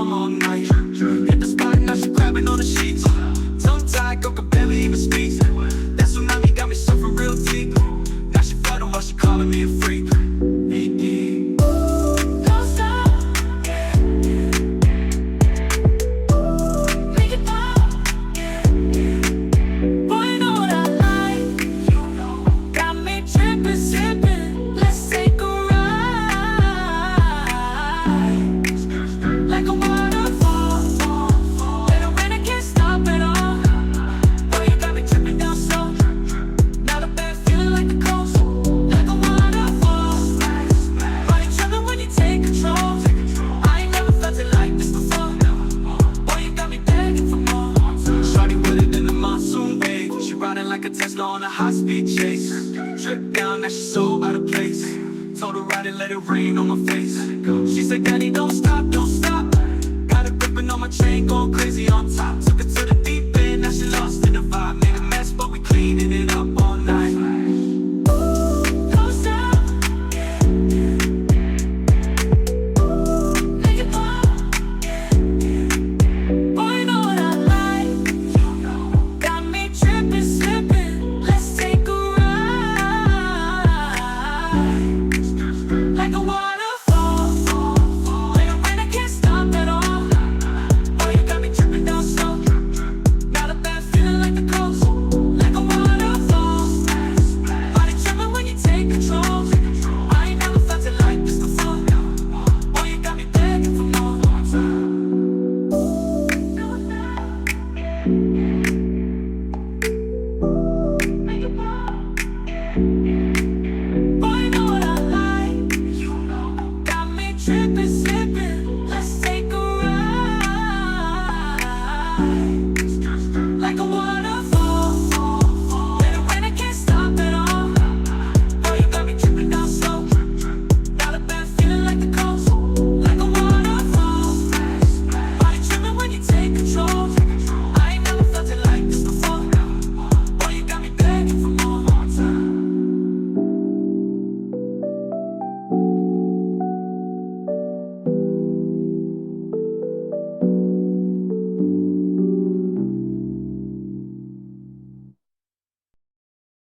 on all night. Hit the spot, now she grabbing on the sheets. Tongue tied, girl can barely even speak. That tsunami got me suffering real deep. Now she flooding while she calling me a freak. Don't stop. Make it pop. Boy, you know what I like. Got me tripping, sipping. Let's take a ride. Like a waterfall. Little rain, I can't stop at all. Boy, you got me tripping down slow. Not a bad feeling like the coast. Like a waterfall. Body trembling when you take control. I ain't never felt it like this before. Boy, you got me begging for more. Shawty with it in the monsoon wave. She riding like a Tesla on a high-speed chase. Trip down, now she's so out of place. Told her ride it, let it rain on my face. She said, Daddy, don't stop, don't stop. Got her gripping on my chain, going crazy on top. Took it to the